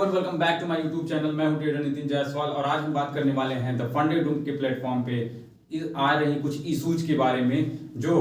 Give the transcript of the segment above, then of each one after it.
Everyone, welcome back to my YouTube channel. मैं हूं trader Nitin Jaiswal और आज हम बात करने वाले हैं द फंडेड रूम के प्लेटफॉर्म पे आ रही कुछ इशूज के बारे में जो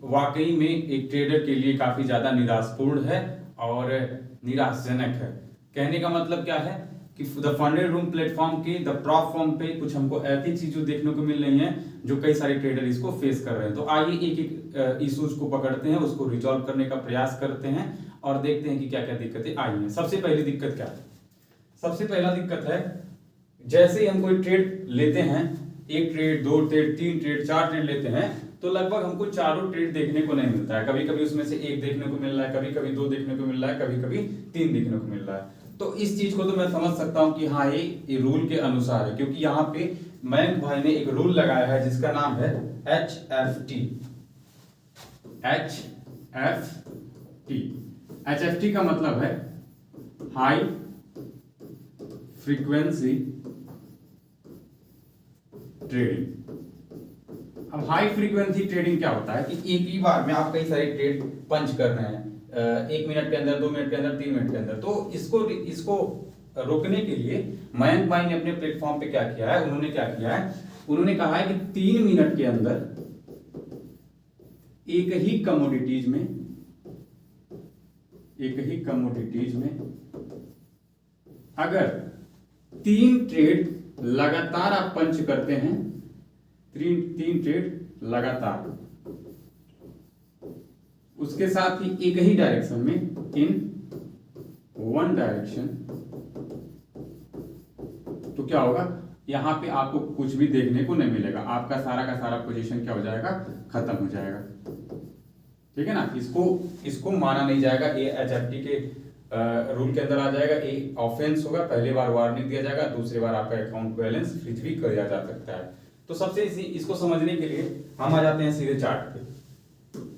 वाकई में एक ट्रेडर के लिए काफी ज्यादा निराशपूर्ण है और निराशजनक है। कहने का मतलब क्या है कि द फंडेड रूम प्लेटफॉर्म के द प्रॉप फॉर्म पे कुछ हमको ऐसी चीजें देखने को मिल रही हैं जो कई सारे ट्रेडर इसको फेस कर रहे हैं। तो आइए एक एक इशूज को पकड़ते हैं, उसको रिजॉल्व करने का प्रयास करते हैं और देखते हैं कि क्या क्या दिक्कतें आई हैं। सबसे पहली दिक्कत क्या है? सबसे पहला दिक्कत है, जैसे ही हम कोई ट्रेड लेते हैं, एक ट्रेड, दो ट्रेड, तीन ट्रेड, चार ट्रेड लेते हैं तो लगभग हमको चारों ट्रेड देखने को नहीं मिलता है। कभी कभी उसमें से एक देखने को मिल रहा है, कभी कभी दो देखने को मिल रहा है, कभी कभी तीन देखने को मिल रहा है। तो इस चीज को तो मैं समझ सकता हूं कि हाँ ये रूल के अनुसार है, क्योंकि यहाँ पे मयंक भाई ने एक रूल लगाया है जिसका नाम है HFT। HFT का मतलब है हाई फ्रीक्वेंसी ट्रेडिंग। अब हाई फ्रीक्वेंसी ट्रेडिंग क्या होता है कि एक ही बार में आप कई सारे ट्रेड पंच कर रहे हैं, 1 मिनट के अंदर, 2 मिनट के अंदर, 3 मिनट के अंदर। तो इसको रोकने के लिए मयंक भाई ने अपने प्लेटफॉर्म पे क्या किया है, उन्होंने क्या किया है, उन्होंने कहा है कि 3 मिनट के अंदर एक ही कमोडिटीज में अगर 3 ट्रेड लगातार आप पंच करते हैं, 3 ट्रेड लगातार, उसके साथ ही एक ही डायरेक्शन में, इन वन डायरेक्शन, तो क्या होगा, यहां पे आपको कुछ भी देखने को नहीं मिलेगा। आपका सारा का सारा पोजीशन क्या हो जाएगा, खत्म हो जाएगा। ठीक है ना। इसको माना नहीं जाएगा, ये HFT के रूल के अंदर आ जाएगा। ये ऑफेंस होगा, पहली बार वार्निंग दिया जाएगा, दूसरी बार आपका अकाउंट बैलेंस फ्रीज भी किया जा सकता है। तो सबसे इसको समझने के लिए हम आ जाते हैं सीधे चार्ट पे।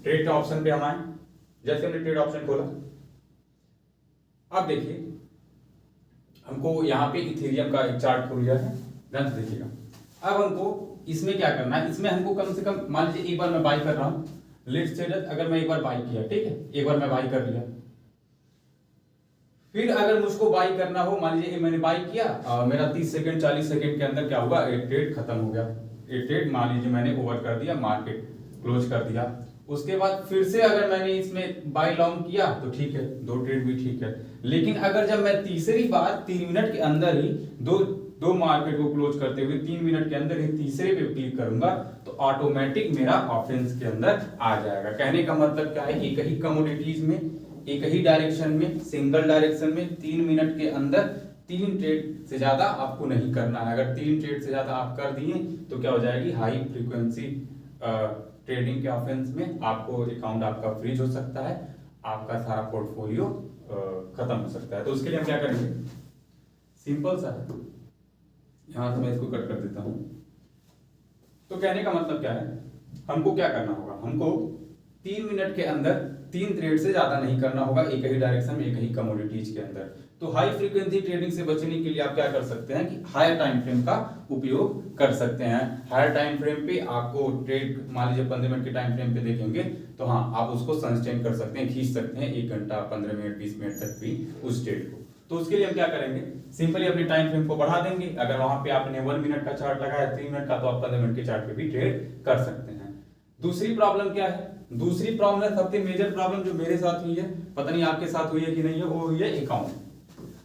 ट्रेड ऑप्शन पे हम आए, जैसे हमने ट्रेड ऑप्शन खोला, अब देखिए हमको यहाँ पे इथेरियम का एक चार्ट खुल गया है, ध्यान से देखिएगा। अब हमको इसमें क्या करना है, इसमें हमको कम से कम, मान लीजिए एक बार मैं बाई कर रहा हूँ, लेट्स से अगर मैं एक बार बाई किया, ठीक है, एक बार मैं बाई कर लिया, फिर अगर मुझको बाई करना हो, मान लीजिए मैंने बाई किया, मेरा 30 सेकंड 40 सेकंड के अंदर क्या हुआ, एक ट्रेड खत्म हो गया। एक ट्रेड मान लीजिए मैंने ओवर कर दिया, मार्केट क्लोज कर दिया। उसके बाद फिर से अगर मैंने इसमें बाई लॉन्ग किया तो ठीक है, 2 ट्रेड भी ठीक है। लेकिन अगर जब मैं तीसरी बार 3 मिनट के अंदर ही दो मार्केट को क्लोज करते हुए 3 मिनट के अंदर ही तीसरे पे क्लिक करूंगा तो ऑटोमेटिक मेरा ऑफेंस के अंदर आ जाएगा। कहने का मतलब क्या है, एक ही कमोडिटीज में, एक ही डायरेक्शन में, सिंगल डायरेक्शन में 3 मिनट के अंदर 3 ट्रेड से ज्यादा आपको नहीं करना है। अगर 3 ट्रेड से ज्यादा आप कर दिए तो क्या हो जाएगी, हाई फ्रीक्वेंसी ट्रेडिंग के ऑफेंस में आपको अकाउंट आपका फ्रीज हो सकता है, आपका सारा पोर्टफोलियो खत्म हो सकता है। तो उसके लिए हम क्या करेंगे, सिंपल सा है, यहां से मैं इसको कट कर देता हूं। तो कहने का मतलब क्या है, हमको क्या करना होगा, हमको 3 मिनट के अंदर 3 ट्रेड से ज्यादा नहीं करना होगा, एक ही डायरेक्शन में, एक ही कमोडिटीज के अंदर। तो हाई फ्रीक्वेंसी ट्रेडिंग से बचने के लिए आप क्या कर सकते हैं कि हायर टाइम फ्रेम का उपयोग कर सकते हैं। हायर टाइम फ्रेम पे आपको ट्रेड, मान लीजिए 15 मिनट के टाइम फ्रेम पे देखेंगे तो हाँ आप उसको सस्टेन कर सकते हैं, खींच सकते हैं 1 घंटा, 15 मिनट, 20 मिनट तक भी उस ट्रेड को। तो उसके लिए हम क्या करेंगे, सिंपली अपने टाइम फ्रेम को बढ़ा देंगे। अगर वहां पे आपने 1 मिनट का चार्ट लगाया, 3 मिनट का, तो आप 15 मिनट के चार्ट पे भी ट्रेड कर सकते हैं। दूसरी प्रॉब्लम क्या है, दूसरी प्रॉब्लम, सबसे मेजर प्रॉब्लम जो मेरे साथ हुई है, पता नहीं आपके साथ हुई है कि नहीं है, वो हुई है अकाउंट।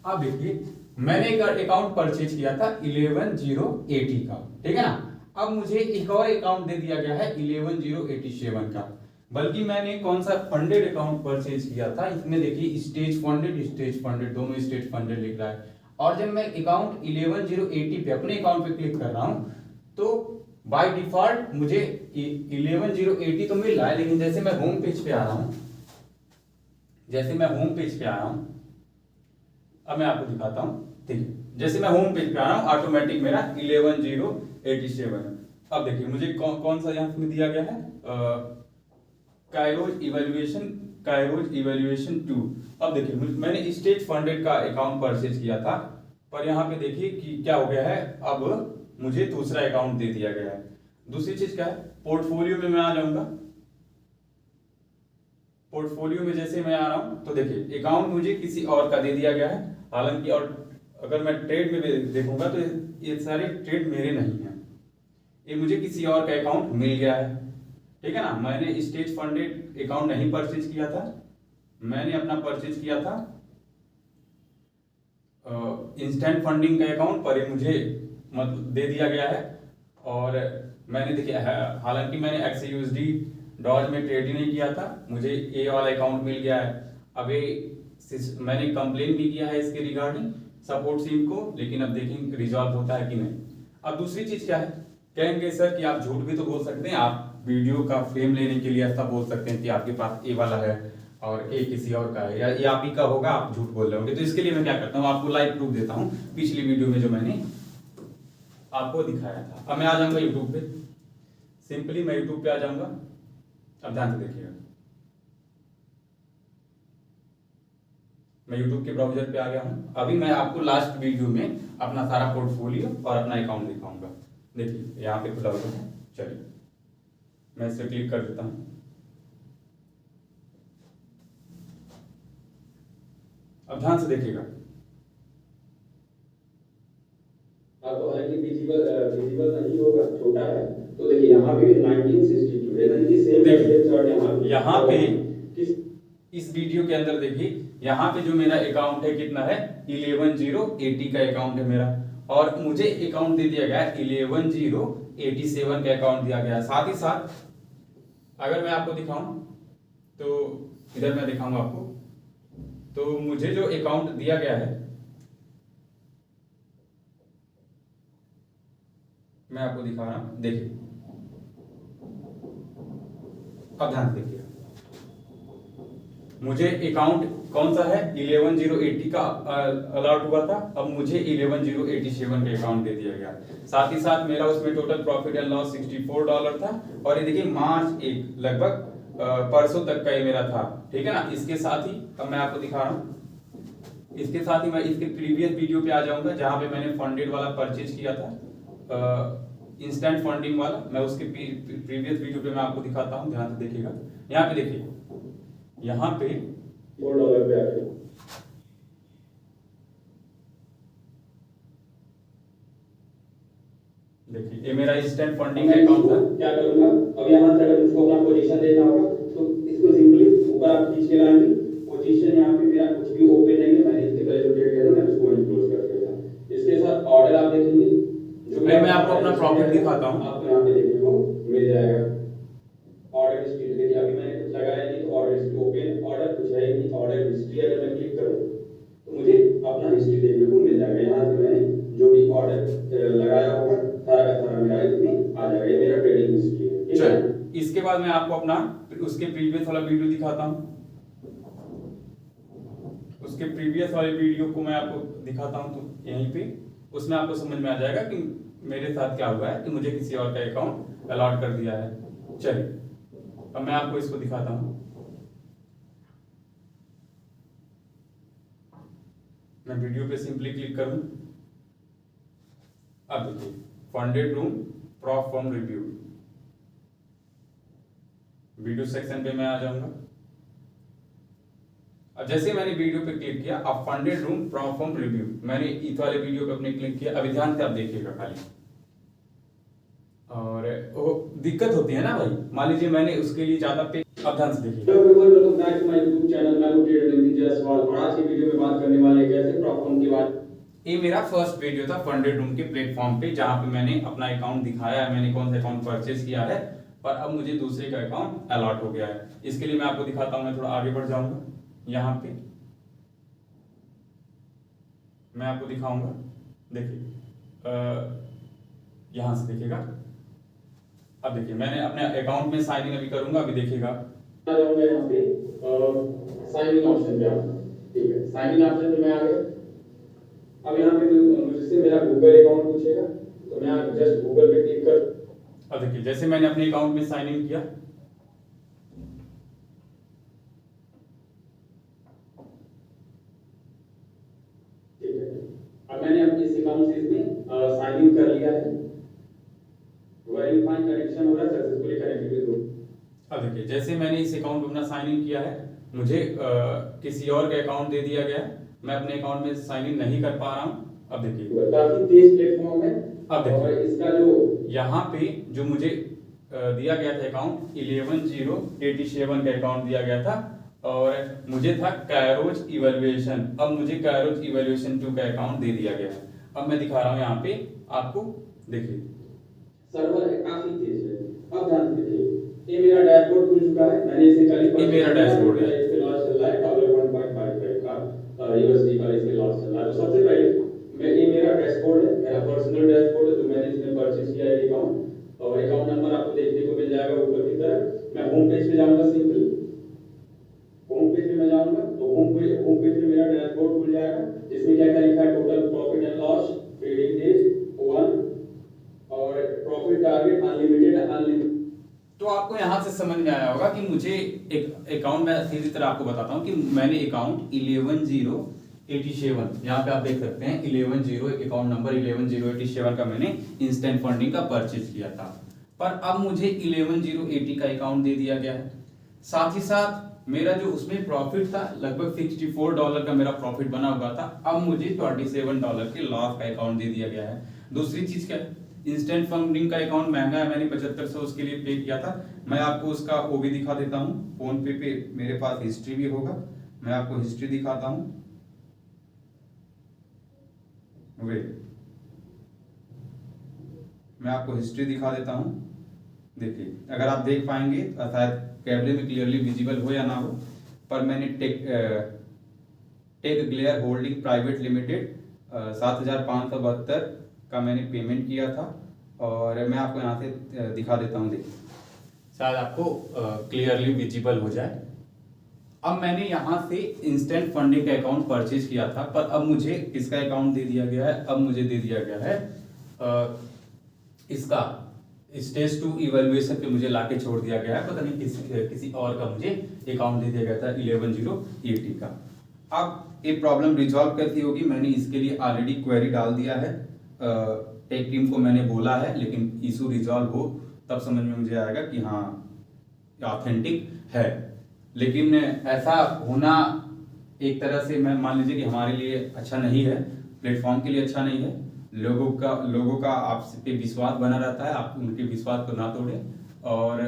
अब देखिए मैंने एक अकाउंट परचेज किया था 11080 का, ठीक है ना। अब मुझे एक और अकाउंट दे दिया गया है 11087 का, बल्कि मैंने कौन सा, फंडेड अकाउंट परचेज किया था। इसमें देखिए स्टेज फंडेड दोनों स्टेज फंडेड लिख रहा है। और जब मैं अकाउंट 11080 पे अपने अकाउंट पे क्लिक कर रहा हूं तो बाय डिफॉल्ट मुझे 11080 तो मिल रहा है, लेकिन जैसे मैं होम पेज पे आ रहा हूं, अब मैं आपको दिखाता हूं, ठीक है, जैसे मैं होम पेज पे आ रहा हूं ऑटोमेटिक मेरा 11087 है। अब देखिए मुझे कौन सा यहां पे दिया गया है, काइरोज इवैल्यूएशन 2। अब देखिए मैंने स्टेज फंडेड का अकाउंट परचेज किया था, पर यहाँ पे देखिए कि क्या हो गया है, अब मुझे दूसरा अकाउंट दे दिया गया है। दूसरी चीज क्या है, पोर्टफोलियो में मैं आ जाऊंगा। पोर्टफोलियो में जैसे मैं आ रहा हूं तो देखिए अकाउंट मुझे किसी और का दे दिया गया है हालांकि और अगर मैं ट्रेड में भी देखूंगा तो ये सारे ट्रेड मेरे नहीं हैं, ये मुझे किसी और का अकाउंट मिल गया है, ठीक है ना। मैंने स्टेज फंडेड अकाउंट नहीं परचेज किया था, मैंने अपना परचेज किया था इंस्टेंट फंडिंग का अकाउंट, पर ये मुझे मतलब दे दिया गया है। और मैंने देखिए हालांकि मैंने XUSD डॉज में ट्रेड ही नहीं किया था, मुझे ये वाला अकाउंट मिल गया है। अभी मैंने कंप्लेन भी किया है इसके रिगार्डिंग सपोर्ट टीम को, लेकिन अब देखेंगे रिजॉल्व होता है कि नहीं। अब दूसरी चीज क्या है, कहेंगे सर कि आप झूठ भी तो बोल सकते हैं, आप वीडियो का फ्रेम लेने के लिए ऐसा बोल सकते हैं कि आपके पास ये वाला है और ये किसी और का है, या ये आप ही का होगा, आप झूठ बोल रहे होंगे। तो इसके लिए मैं क्या करता हूँ, आपको लाइव प्रूफ देता हूँ पिछली वीडियो में जो मैंने आपको दिखाया था। अब मैं आ जाऊंगा यूट्यूब पे, सिंपली मैं यूट्यूब पे आ जाऊंगा। अब ध्यान से देखिएगा, मैं यूट्यूब के ब्राउजर पे आ गया हूँ। अभी मैं आपको लास्ट वीडियो में अपना सारा पोर्टफोलियो और अपना अकाउंट दिखाऊंगा। देखिए यहाँ पे खुला हुआ है, चलिए मैं इसे क्लिक कर देता हूँ। अब ध्यान से देखिएगा, आपको हालांकि विजिबल नहीं होगा, छोटा है। तो देखिए यहाँ पे 1962 यानी कि सेम चार्ट यहाँ पे इस वीडियो के अंदर देखिए, यहाँ पे जो मेरा अकाउंट है कितना है 11080 का अकाउंट है मेरा, और मुझे अकाउंट दे दिया गया है 11087 का अकाउंट दिया गया है। साथ ही साथ अगर मैं आपको दिखाऊं तो इधर मैं दिखाऊंगा आपको, तो मुझे जो अकाउंट दिया गया है मैं आपको दिखा रहा हूं, देखिए अब ध्यान देखिए, मुझे अकाउंट कौन सा है 11080 का अलॉट हुआ था, अब मुझे 11087 का अकाउंट दे दिया गया। साथ ही साथ मेरा उसमें टोटल प्रॉफिट एंड लॉस $64 था, और ये देखिए मार्च 1 लगभग परसों तक का ये मेरा था, ठीक है ना। इसके साथ ही अब मैं आपको दिखा रहा हूँ, इसके साथ ही मैं इसके प्रीवियस वीडियो पे आ जाऊंगा जहां पे मैंने फंडेड वाला परचेज किया था, इंस्टेंट फंडिंग वाला। मैं उसके प्रीवियस वीडियो पे मैं आपको दिखाता हूं, ध्यान से देखिएगा। यहाँ पे देखिए, यहाँ पे $4 पे आ गया। देखिए ये मेरा इंस्टेंट फंडिंग का अकाउंट था। क्या करूंगा, अब यहाँ से अगर मुझको अपना पोजीशन देना होगा तो इसको सिंपली ऊपर आप खींच के लाएंगे। पोजीशन यहाँ पे मेरा कुछ भी ओपन नहीं है, मैंने इसके पहले जो ट्रेड किया था मैंने उसको क्लोज कर दिया था। इसके साथ ऑर्डर आप देखेंगे, जो मैं आपको अपना प्रॉफिट दिखाता हूँ, आपको यहाँ पे देखने को मिल जाएगा। ऑर्डर हिस्ट्री देखिए, अभी मैंने कुछ लगाया नहीं तो ऑर्डर हिस्ट्री ओपन, ऑर्डर कुछ है नहीं। ऑर्डर हिस्ट्री अगर मैं क्लिक करूँ तो मुझे अपना हिस्ट्री देखने को मिल जाएगा। यहाँ से मैंने जो भी ऑर्डर लगाया होगा सारा का सारा मेरा इसमें आ जाएगा, ये मेरा ट्रेडिंग हिस्ट्री है। चलिए इसके बाद मैं आपको अपना उसके प्रीवियस वाला वीडियो दिखाता हूँ। उसके प्रीवियस वाले वीडियो को मैं आपको दिखाता हूँ, तो यहीं पे उसमें आपको समझ में आ जाएगा कि मेरे साथ क्या हुआ है कि मुझे किसी और का अकाउंट अलॉट कर दिया है। चलिए अब मैं आपको इसको दिखाता हूँ। मैं वीडियो पे सिंपली क्लिक करूं, अब देखिए funded room prof firm review, video section पे मैं आ जाऊंगा। अब जैसे मैंने वीडियो पे क्लिक किया, अब funded room prof firm review, मैंने इस वाले वीडियो पे अपने क्लिक किया। अभी ध्यान से आप देखिएगा खाली, और वो दिक्कत होती है ना भाई, मान लीजिए मैंने उसके लिए ज्यादा पे। अब ध्यान से देखिए, hello everyone, welcome back to my YouTube channel. मैं हूं ट्रेडर नितिन जायसवाल, और आज की वीडियो में बात करने वाले हैं कैसे प्रॉप फर्म के बारे में। ये मेरा फर्स्ट वीडियो था फंडेड रूम के प्लेटफॉर्म पे, जहां पे मैंने अपना अकाउंट दिखाया है, मैंने कौन सा अकाउंट परचेज किया है, पर अब मुझे दूसरे का अकाउंट अलॉट हो गया है। इसके लिए मैं आपको दिखाता हूं, मैं थोड़ा आगे बढ़ जाऊंगा। यहाँ पे मैं आपको दिखाऊंगा, देखिए यहां से देखिएगा। अब देखिए मैंने अपने अकाउंट में साइन इन अभी करूंगा, अभी देखिएगा। आ जाऊंगा यहाँ पे साइन इन ऑप्शन पे आऊंगा, ठीक है। साइन इन ऑप्शन पे मैं आ गया। अब यहाँ पे मुझसे मेरा गूगल अकाउंट पूछेगा, तो मैं जस्ट गूगल पे क्लिक कर। अब देखिए जैसे मैंने अपने अकाउंट में साइन इन किया, ठीक है। अब मैंने अपने इस अकाउंट से इसमें साइन इन कर लिया है। वेरीफाई कनेक्शन हो रहा है, सक्सेसफुली कनेक्टेड विद गूगल। अब देखिए जैसे मैंने इस अकाउंट में अपना साइन इन किया है, मुझे किसी और का अकाउंट दे दिया गया है, मैं अपने अकाउंट में साइन इन नहीं कर पा रहा हूँ। अब देखिए काफी तेज प्लेटफॉर्म है। अब देखिए और इसका जो यहाँ पे जो मुझे दिया गया था अकाउंट 11,087 का अकाउंट दिया गया था और मुझे था कैरोज इवैल्यूएशन। अब मुझे कैरोज इवैल्यूएशन 2 का अकाउंट दे दिया गया है। अब मैं दिखा रहा हूँ यहाँ पे आपको, देखिए सर्वर है काफी तेज है। अब ध्यान से देखिए, ये मेरा डैशबोर्ड खुल चुका है। मैंने इसे कल ही ये मेरा डैशबोर्ड है। इस पे लॉस चल रहा है $1.55 का यूएसडी का इस पे लॉस चल रहा है। तो सबसे पहले ये मेरा डैशबोर्ड है, मेरा पर्सनल डैशबोर्ड है जो मैंने इसमें परचेज किया है अकाउंट। और अकाउंट नंबर आपको देखने को मिल जाएगा ऊपर की तरफ। मैं होम पेज पे जाऊंगा, सिंपल होम पेज पे मैं जाऊंगा तो होम पेज पे मेरा डैशबोर्ड खुल जाएगा। इसमें क्या क्या लिखा है, total profit and loss, trading days 1 और प्रॉफिट टारगेट अनलिमिटेड। तो आपको यहाँ से समझ में आया होगा कि मुझे एक अकाउंट में सीधी तरह आपको बताता हूँ कि मैंने अकाउंट 11,087 यहाँ पे आप देख सकते हैं 11,0 अकाउंट नंबर 11,087 का मैंने इंस्टेंट फंडिंग का परचेज किया था। पर अब मुझे 11,080 का अकाउंट दे दिया गया है। साथ ही साथ मेरा जो उसमें प्रॉफिट था लगभग $64 का मेरा प्रॉफिट बना हुआ था। अब मुझे $27 के लॉस का अकाउंट दे दिया गया है। दूसरी चीज क्या है, इंस्टेंट फंडिंग का अकाउंट महंगा है, मैंने 7500 उसके लिए पे किया था। मैं आपको उसका वो भी दिखा देता हूँ, फोन पे मेरे पास हिस्ट्री भी होगा, मैं आपको हिस्ट्री दिखाता हूँ। मैं आपको हिस्ट्री दिखा देता हूँ। देखिए अगर आप देख पाएंगे शायद कैमरे में क्लियरली विजिबल हो या ना हो, पर मैंने Tech Glare Holding Private Limited 7,572 का मैंने पेमेंट किया था। और मैं आपको यहाँ से दिखा देता हूँ, देखिए शायद आपको क्लियरली विजिबल हो जाए। अब मैंने यहाँ से इंस्टेंट फंडिंग का अकाउंट परचेज किया था, पर अब मुझे इसका अकाउंट दे दिया गया है। अब मुझे दे दिया गया है इसका स्टेज 2 इवैल्यूएशन पे मुझे लाके छोड़ दिया गया है। पता नहीं किसी और का मुझे अकाउंट दे दिया गया था 11,080 का। अब ये प्रॉब्लम रिजॉल्व कैसी होगी, मैंने इसके लिए ऑलरेडी क्वेरी डाल दिया है, टेक टीम को मैंने बोला है, लेकिन इशू रिजॉल्व हो तब समझ में मुझे आएगा कि हाँ ऑथेंटिक है। लेकिन ऐसा होना एक तरह से मैं मान लीजिए कि हमारे लिए अच्छा नहीं है, प्लेटफॉर्म के लिए अच्छा नहीं है। लोगों का आप पे विश्वास बना रहता है, आप उनके विश्वास को ना तोड़ें। और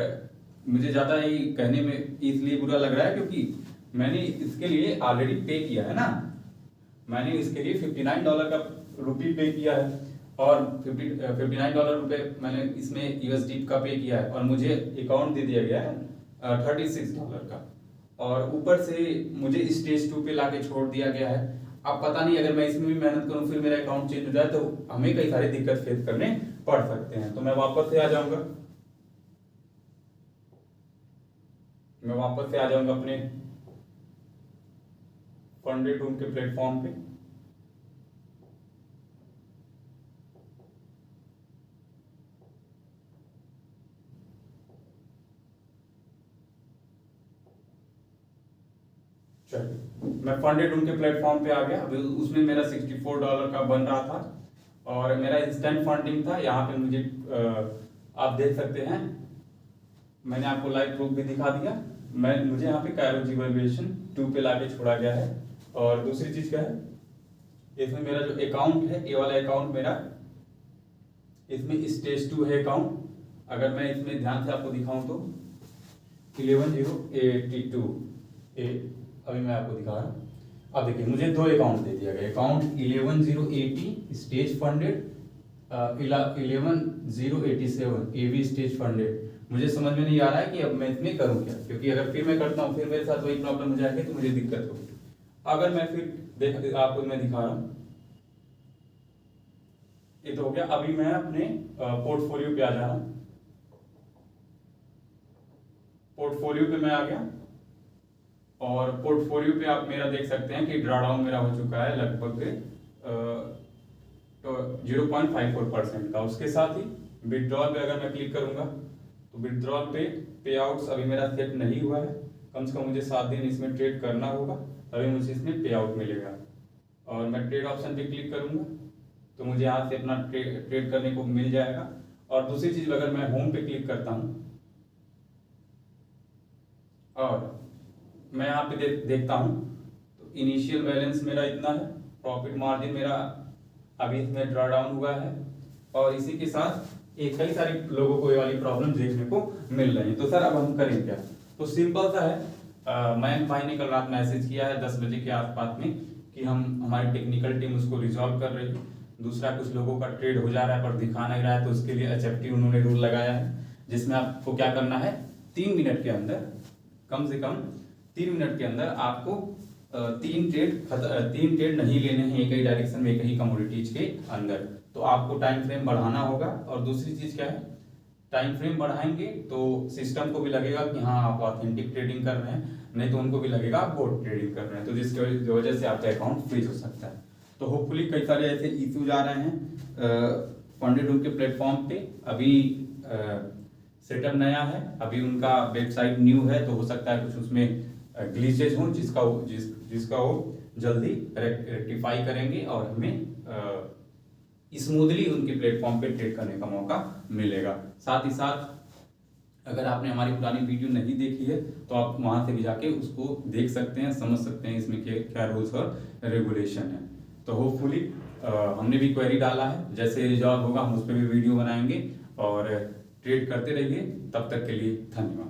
मुझे ज़्यादा ये कहने में इसलिए बुरा लग रहा है क्योंकि मैंने इसके लिए ऑलरेडी पे किया है ना, मैंने इसके लिए $59 का रुपी पे किया है और $59 मैंने इसमें यूएसडी का पे किया है और मुझे अकाउंट दे दिया गया है $36 का। और ऊपर से मुझे स्टेज 2 पे लाके छोड़ दिया गया है। अब पता नहीं अगर मैं इसमें भी मेहनत करूं फिर मेरा अकाउंट चेंज हो जाए तो हमें कई सारी दिक्कत फेस करने पड़ सकते हैं। तो मैं वापस से आ जाऊंगा, अपने फंडेड रूम के प्लेटफॉर्म पे। मैं फंडेड रूम के प्लेटफॉर्म पे आ गया। अभी उसमें मेरा $64 का बन रहा था और मेरा इंस्टेंट फंडिंग था। यहाँ पे मुझे आप देख सकते हैं, मैंने आपको लाइव प्रूफ भी दिखा दिया। मुझे यहाँ पे कैरोज इवैल्यूएशन 2 पे लाके छोड़ा गया है। और दूसरी चीज क्या है, इसमें मेरा जो अकाउंट है, ये वाला अकाउंट मेरा, इसमें स्टेज 2 है अकाउंट। अगर मैं इसमें ध्यान से आपको दिखाऊं तो 11,082 अभी मैं आपको दिखा रहा हूँ। अब देखिए मुझे 2 अकाउंट दे दिया गया, अकाउंट 11,080 स्टेज फंडेड, 11,087 एवी स्टेज फंडेड। मुझे समझ में नहीं आ रहा है कि अब मैं इसमें करूँ क्या, क्योंकि अगर फिर मैं करता हूँ फिर मेरे साथ वही प्रॉब्लम हो जाएगी तो मुझे दिक्कत होगी। अगर मैं फिर आपको मैं दिखा रहा हूँ, ये तो हो गया। अभी मैं अपने पोर्टफोलियो पे आ जा रहा हूँ। पोर्टफोलियो पे मैं आ गया और पोर्टफोलियो पे आप मेरा देख सकते हैं कि ड्रॉडाउन मेरा हो चुका है लगभग 0.54% का। उसके साथ ही विड्रॉल पे अगर मैं क्लिक करूंगा तो विड्रॉल पे पे आउट्स अभी मेरा सेट नहीं हुआ है। कम से कम मुझे 7 दिन इसमें ट्रेड करना होगा तभी मुझे इसमें पे आउट मिलेगा। और मैं ट्रेड ऑप्शन पे क्लिक करूंगा तो मुझे यहाँ से अपना ट्रेड करने को मिल जाएगा। और दूसरी चीज, अगर मैं होम पे क्लिक करता हूँ और मैं यहाँ पे देखता हूँ तो इनिशियल बैलेंस मेरा इतना है, प्रॉफिट मार्जिन मेरा अभी इसमें ड्रॉ डाउन हुआ है, और इसी के साथ एक कई सारे लोगों को ये वाली प्रॉब्लम देखने को मिल रही है। तो सर अब हम करें क्या? तो सिंपल सा है, मयंक भाई ने कल रात मैसेज किया है 10 बजे के आसपास में कि हमारी टेक्निकल टीम उसको रिजॉल्व कर रही है। दूसरा, कुछ लोगों का ट्रेड हो जा रहा है पर दिखा नहीं रहा है, तो उसके लिए HFT उन्होंने रूल लगाया है, जिसमें आपको क्या करना है, 3 मिनट के अंदर, कम से कम 3 मिनट के अंदर आपको 3 ट्रेड नहीं लेने हैं एक ही डायरेक्शन में, एक ही कमोडिटीज के अंदर। तो आपको टाइम फ्रेम बढ़ाना होगा। और दूसरी चीज क्या है, टाइम फ्रेम बढ़ाएंगे तो सिस्टम को भी लगेगा कि हाँ आप ऑथेंटिक ट्रेडिंग कर रहे हैं, नहीं तो उनको भी लगेगा आप बोट ट्रेडिंग कर रहे हैं, तो जिसकी वजह से आपका अकाउंट फ्रीज हो सकता है। तो होपफुली कई सारे ऐसे इश्यूज आ रहे हैं फंडेड के प्लेटफॉर्म पे। अभी सेटअप नया है, अभी उनका वेबसाइट न्यू है, तो हो सकता है कुछ उसमें ग्लिचेज हों जिसका वो जल्दी रेक्टिफाई करेंगे और हमें स्मूथली उनके प्लेटफॉर्म पे ट्रेड करने का मौका मिलेगा। साथ ही साथ अगर आपने हमारी पुरानी वीडियो नहीं देखी है तो आप वहां से भी जाके उसको देख सकते हैं, समझ सकते हैं इसमें क्या रूल्स और रेगुलेशन है। तो होपफुली हमने भी क्वेरी डाला है, जैसे रिजॉल्व होगा हम उस पर भी वीडियो बनाएंगे, और ट्रेड करते रहिए। तब तक के लिए धन्यवाद।